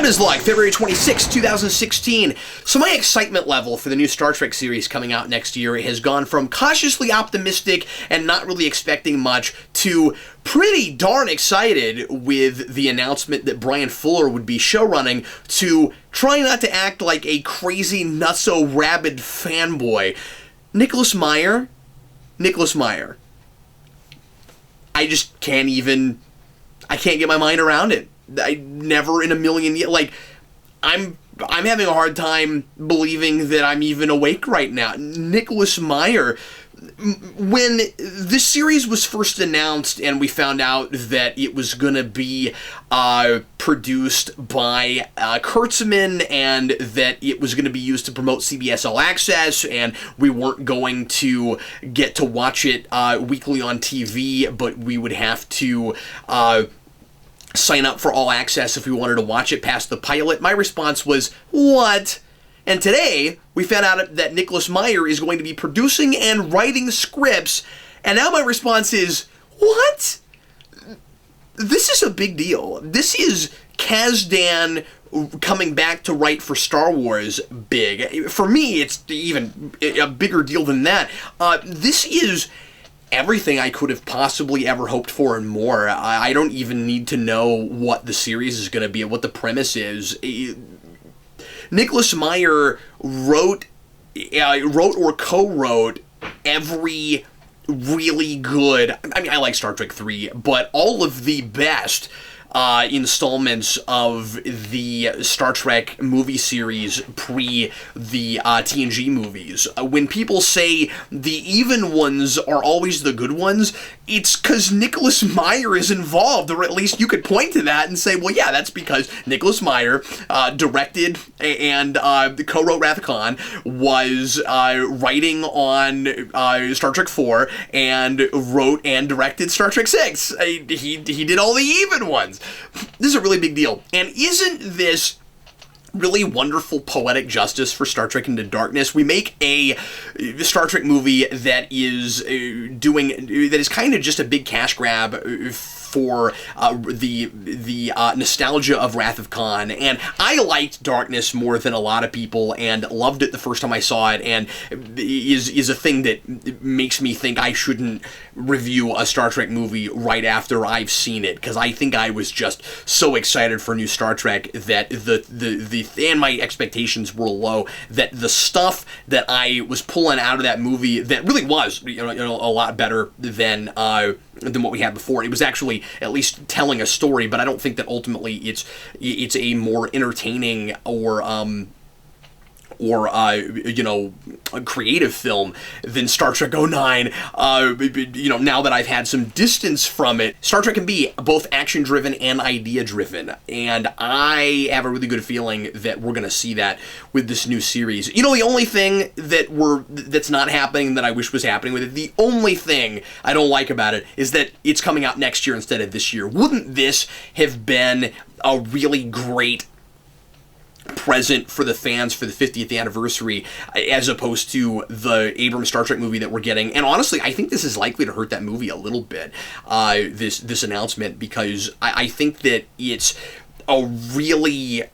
is like February 26, 2016. So my excitement level for the new Star Trek series coming out next year has gone from cautiously optimistic and not really expecting much to pretty darn excited with the announcement that Brian Fuller would be showrunning to trying not to act like a crazy nutso rabid fanboy. Nicholas Meyer. I just can't get my mind around it. I never in a million years, like, I'm having a hard time believing that I'm even awake right now. Nicholas Meyer, when this series was first announced and we found out that it was going to be produced by Kurtzman and that it was going to be used to promote CBS All Access and we weren't going to get to watch it weekly on TV, but we would have to sign up for All Access if we wanted to watch it past the pilot, my response was, what? And today, we found out that Nicholas Meyer is going to be producing and writing scripts, and now my response is, what? This is a big deal. This is Kasdan coming back to write for Star Wars big. For me, it's even a bigger deal than that. This is everything I could have possibly ever hoped for and more. I don't even need to know what the series is going to be and what the premise is. Nicholas Meyer wrote or co-wrote every really good, I mean, I like Star Trek 3, but all of the best installments of the Star Trek movie series pre the TNG movies. When people say the even ones are always the good ones, it's because Nicholas Meyer is involved, or at least you could point to that and say, well, yeah, that's because Nicholas Meyer directed and co-wrote Wrath of Khan, was writing on Star Trek 4, and wrote and directed Star Trek 6. He did all the even ones. This is a really big deal. And isn't this really wonderful poetic justice for Star Trek Into Darkness? We make a Star Trek movie that is kind of just a big cash grab for the nostalgia of Wrath of Khan, and I liked Darkness more than a lot of people, and loved it the first time I saw it, and is a thing that makes me think I shouldn't review a Star Trek movie right after I've seen it, because I think I was just so excited for new Star Trek that and my expectations were low, that the stuff that I was pulling out of that movie that really was a lot better than what we had before. It was actually at least telling a story, but I don't think that ultimately it's a more entertaining or a creative film than Star Trek 09. Now that I've had some distance from it, Star Trek can be both action-driven and idea-driven, and I have a really good feeling that we're going to see that with this new series. The only thing that's not happening that I wish was happening with it, the only thing I don't like about it is that it's coming out next year instead of this year. Wouldn't this have been a really great present for the fans for the 50th anniversary, as opposed to the Abrams Star Trek movie that we're getting? And honestly, I think this is likely to hurt that movie a little bit, this announcement, because I think that it's a really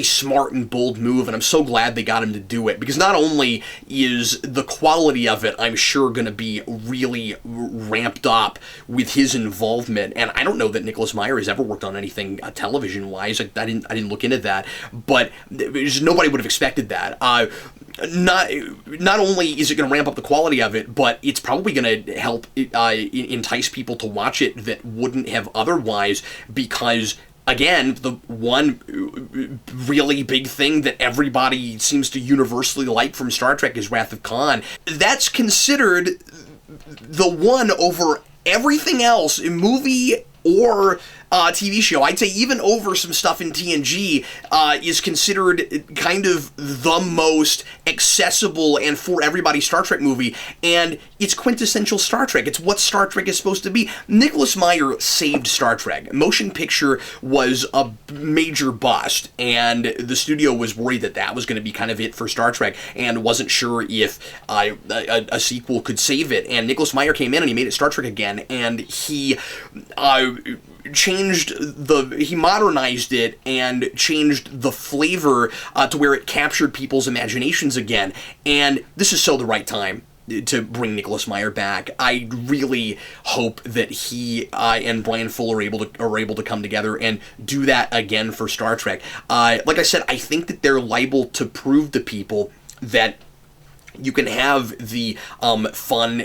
smart and bold move, and I'm so glad they got him to do it, because not only is the quality of it, I'm sure, going to be really ramped up with his involvement, and I don't know that Nicholas Meyer has ever worked on anything television-wise. I didn't look into that, but nobody would have expected that. Not only is it going to ramp up the quality of it, but it's probably going to help entice people to watch it that wouldn't have otherwise, because again, the one really big thing that everybody seems to universally like from Star Trek is Wrath of Khan. That's considered the one over everything else, in movie or TV show. I'd say even over some stuff in TNG, is considered kind of the most accessible and for everybody Star Trek movie, and it's quintessential Star Trek. It's what Star Trek is supposed to be. Nicholas Meyer saved Star Trek. Motion picture was a major bust, and the studio was worried that was going to be kind of it for Star Trek, and wasn't sure if a sequel could save it. And Nicholas Meyer came in and he made it Star Trek again, and he he modernized it and changed the flavor to where it captured people's imaginations again. And this is so the right time to bring Nicholas Meyer back. I really hope that he and Brian Fuller are able to come together and do that again for Star Trek. Like I said, I think that they're liable to prove to people that you can have the fun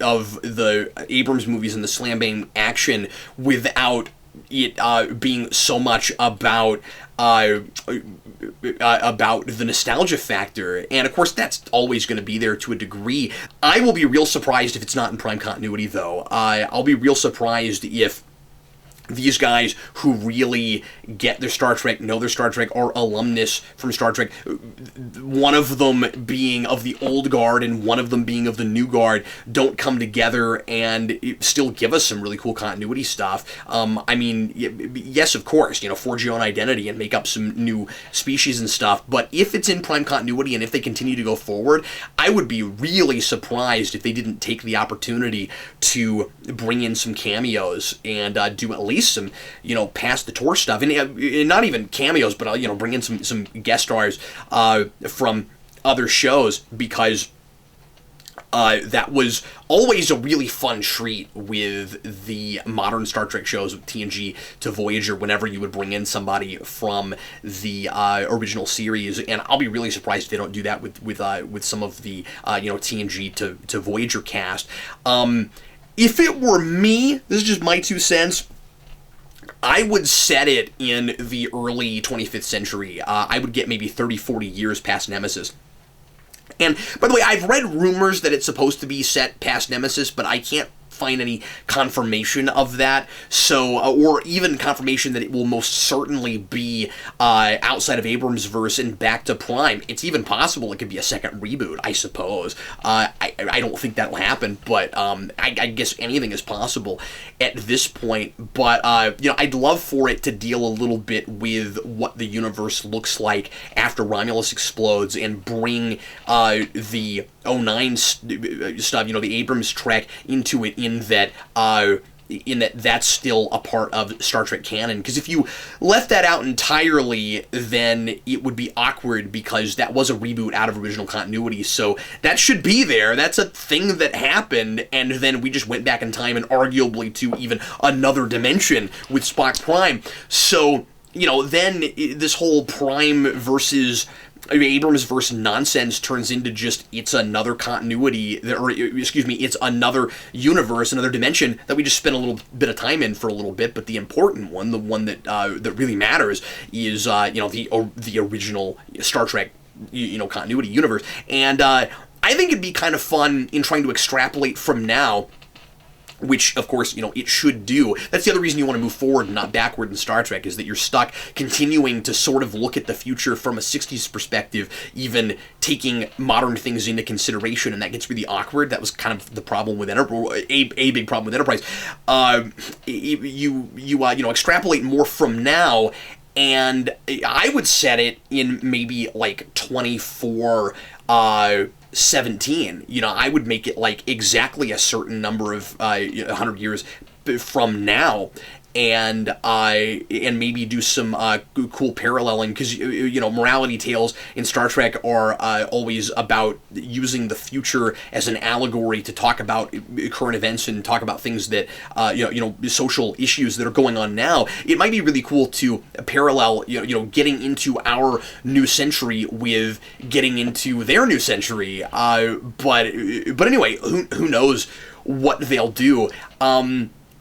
of the Abrams movies and the slam bang action without it being so much about the nostalgia factor. And of course that's always going to be there to a degree. I will be real surprised if it's not in prime continuity, though. I'll be real surprised if these guys who really get their Star Trek, know their Star Trek, are alumnus from Star Trek, one of them being of the old guard and one of them being of the new guard, don't come together and still give us some really cool continuity stuff. I mean, yes, of course, forge your own identity and make up some new species and stuff, but if it's in prime continuity and if they continue to go forward, I would be really surprised if they didn't take the opportunity to bring in some cameos and do at least some, pass the torch stuff, and not even cameos, but bring in some guest stars from other shows, because that was always a really fun treat with the modern Star Trek shows, with TNG to Voyager, whenever you would bring in somebody from the original series. And I'll be really surprised if they don't do that with some of the TNG to Voyager cast. If it were me, this is just my 2 cents, I would set it in the early 25th century. I would get maybe 30, 40 years past Nemesis. And, by the way, I've read rumors that it's supposed to be set past Nemesis, but I can't find any confirmation of that, or even confirmation that it will most certainly be outside of Abrams' and back to Prime. It's even possible it could be a second reboot, I suppose. I don't think that'll happen, but I guess anything is possible at this point. But I'd love for it to deal a little bit with what the universe looks like after Romulus explodes, and bring the 09 stuff, the Abrams Trek, into it, in that that's still a part of Star Trek canon. Because if you left that out entirely, then it would be awkward, because that was a reboot out of original continuity. So that should be there. That's a thing that happened, and then we just went back in time, and arguably to even another dimension with Spock Prime. So, then this whole Prime versus Abrams versus nonsense turns into just, it's another continuity, it's another universe, another dimension that we just spent a little bit of time in for a little bit. But the important one, the one that really matters, is the original Star Trek continuity universe. And I think it'd be kind of fun in trying to extrapolate from now, which, of course, it should do. That's the other reason you want to move forward and not backward in Star Trek, is that you're stuck continuing to sort of look at the future from a 60s perspective, even taking modern things into consideration, and that gets really awkward. That was kind of the problem with Enterprise, a big problem with Enterprise. You extrapolate more from now, and I would set it in maybe like 24, 17. I would make it like exactly a certain number of 100 years from now, and maybe do some cool paralleling, because morality tales in Star Trek are always about using the future as an allegory to talk about current events and talk about things that social issues that are going on now. It might be really cool to parallel getting into our new century with getting into their new century. But anyway, who knows what they'll do.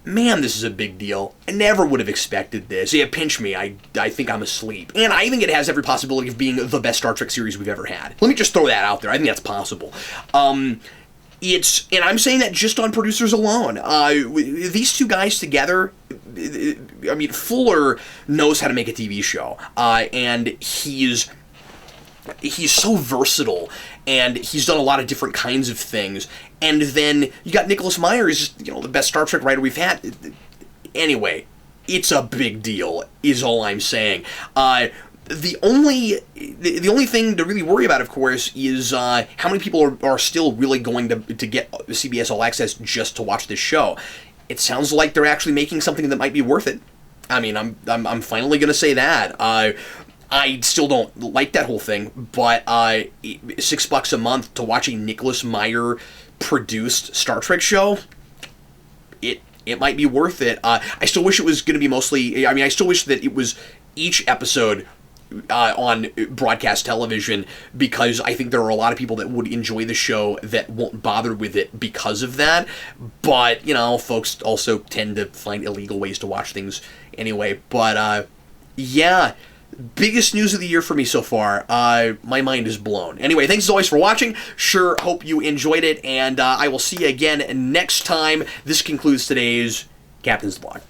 Man, this is a big deal. I never would have expected this. Yeah, pinch me. I think I'm asleep. And I think it has every possibility of being the best Star Trek series we've ever had. Let me just throw that out there. I think that's possible. And I'm saying that just on producers alone. These two guys together, I mean, Fuller knows how to make a TV show. And he's so versatile, and he's done a lot of different kinds of things. And then you got Nicholas Meyer, is the best Star Trek writer we've had. Anyway, it's a big deal, is all I'm saying. The only thing to really worry about, of course, is how many people are still really going to get CBS All Access just to watch this show. it sounds like they're actually making something that might be worth it. I mean, I'm finally gonna say that. I still don't like that whole thing, but $6 a month to watch a Nicholas Meyer produced Star Trek show, it might be worth it. I still wish it was going to be mostly. I mean, I still wish that it was each episode on broadcast television, because I think there are a lot of people that would enjoy the show that won't bother with it because of that. But, you know, folks also tend to find illegal ways to watch things anyway. But, yeah, biggest news of the year for me so far. My mind is blown. Anyway, thanks as always for watching. Sure hope you enjoyed it, and I will see you again next time. This concludes today's Captain's Log.